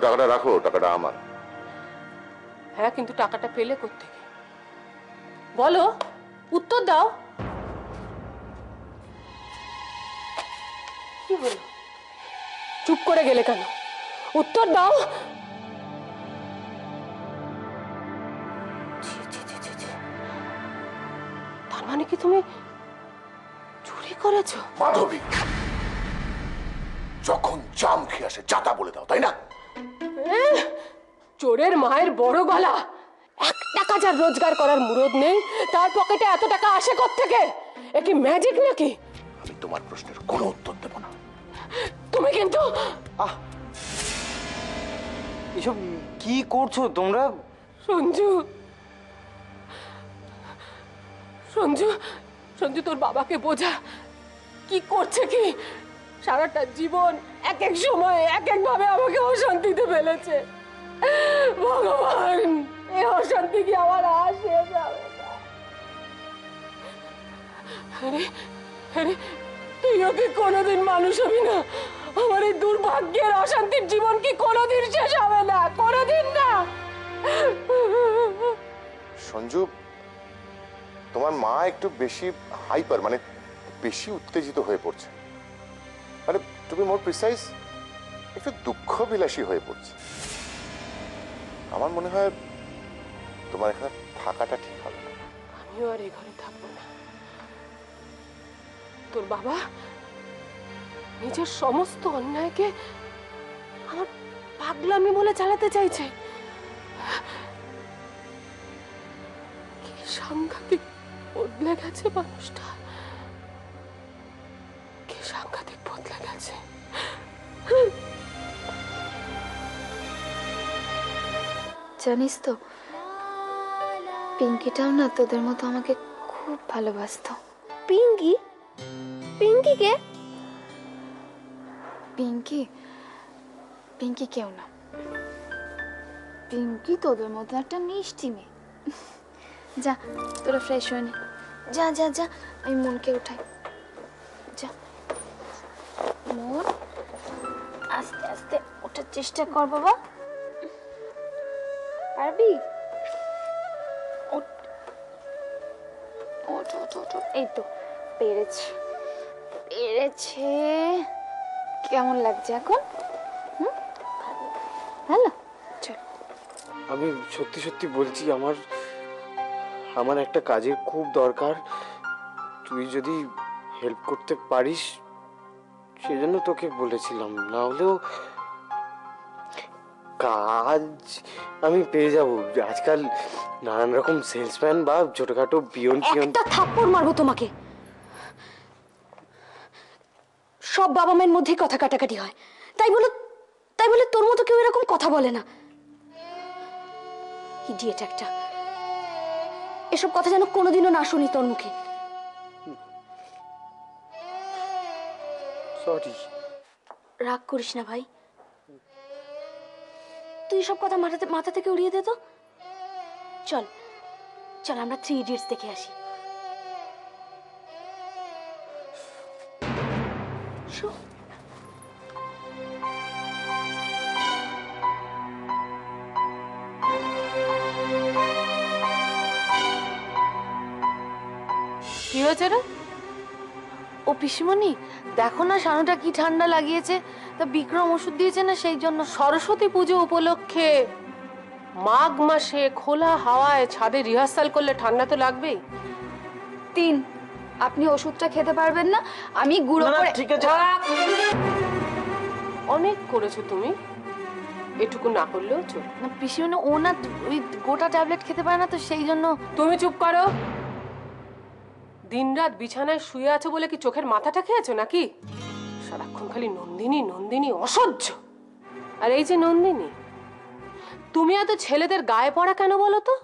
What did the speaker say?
টাকাটা রাখো, টাকাটা আমার। হ্যাঁ, কিন্তু টাকাটা পেলে কোত্থেকে বলো, উত্তর দাও। কি হলো, চুপ করে গেলে কেন? উত্তর দাও। তার মানে কি তুমি চুরি করেছো? মাধবী, যখন জাম খেয়ে আসে যাতা বলে দাও, তাই না? চোরের মায়ের বড় গলা। 1 টাকা যার রোজগার করার মুরদ নেই, তার পকেটে এত টাকা আসে কোত্থেকে? এ কি ম্যাজিক নাকি? আমি তোমার প্রশ্নের কোনো উত্তর দেব না। তুমি কিন্তু এসব কি করছো তোমরা? সঞ্জু, সঞ্জু, সঞ্জু, তোর বাবাকে বোঝা। কি করছে কি? সারাটা জীবন এক এক সময় এক এক ভাবে আমাকে অশান্তিতে ফেলেছে। ভগবান, এই অশান্তি কি আমার আর শেষ হবে না? আরে আরে, তুইও কি কোনোদিন মানুষ হবি না? আমার এই দুর্ভাগ্যের অশান্তির জীবন কি কোনোদিন শেষ হবে না? কোনোদিন না। সঞ্জু, তোমার মা একটু বেশি হাইপার, মানে বেশি উত্তেজিত হয়ে পড়ছে। মানে তুমি মোর প্রিসাইজ, একটু দুঃখ বিলাসী হয়ে পড়ছে। আমার মনে হয় তোমার এখানে থাকাটা ঠিক হবে না। আমিও আর এই ঘরে থাকবো না। তোর বাবা নিজের সমস্ত অন্যায়কে আমার পাগলামি বলে চালাতে চাইছে। কি সাংঘাতিক বদলে গেছে মানুষটা, কি সাংঘাতিক বদলে গেছে। জানিস তো, পিঙ্কিটাও না তোদের মতো আমাকে খুব ভালোবাসতো। পিঙ্কি? পিঙ্কি কে? পিঙ্কি পিঙ্কি কেউ না, পিঙ্কি তোদের মতো একটা মিষ্টি মেয়ে। যা, তোরা ফ্রেশ হয়ে নে। যা যা যা, আমি মনকে উঠাই। যা মন, আস্তে আস্তে ওঠার চেষ্টা কর বাবা। পারবি? ওঠ ওঠ ওঠ ওঠ। এই তো পেরেছে, পেরেছে। কেমন লাগছে এখন? ভালো। চল। আমি সত্যি সত্যি বলছি, আমার একটা কাজের খুব দরকার। তুই যদি হেল্প করতে পারিস সেজন্য তোকে বলেছিলাম, না হলেও কাজ আমি পেয়ে যাব। আজকাল নানান রকম সেলসম্যান বা ছোটখাটো পিয়ন একটা থাপ্পড় মারবো তোমাকে। সব বাবা মায়ের মধ্যে কথা কাটাকাটি হয়, তাই বলে তোর মতো কেউ এরকম কথা বলে না। ইডিয়েট একটা। এসব কথা যেন কোনোদিনও না শুনি তোর মুখে। সরি। রাগ করিস না ভাই, তুই সব কথা মাথা থেকে উড়িয়ে দে তো। চল চল, আমরা 3 ইডিয়টস দেখে আসি। কি হয়েছে রে? ও পিসিমণি, দেখো না শানুটা কি ঠান্ডা লাগিয়েছে, তা বিক্রম ওষুধ দিয়েছে না, সেই জন্য। সরস্বতী পুজো উপলক্ষে মাঘ মাসে খোলা হাওয়ায় ছাদে রিহার্সাল করলে ঠান্ডা তো লাগবেই। 3, আপনি ওষুধটা খেতে পারবেন না, আমি গুঁড়ো করে। ঠিক আছে। অনেক করেছো তুমি, এটুকু না করলেও চল। না পিসিমণি, ও না ওই গোটা ট্যাবলেট খেতে পারে না, তো সেই জন্য। তুমি চুপ করো। দিনরাত বিছানায় শুয়ে আছো বলে কি চোখের মাথাটা খেয়েছো নাকি? সারাক্ষণ খালি নন্দিনী নন্দিনী, অসহ্য। আর এই যে নন্দিনী, তুমি এত ছেলেদের গায়ে পড়া কেন বলো তো?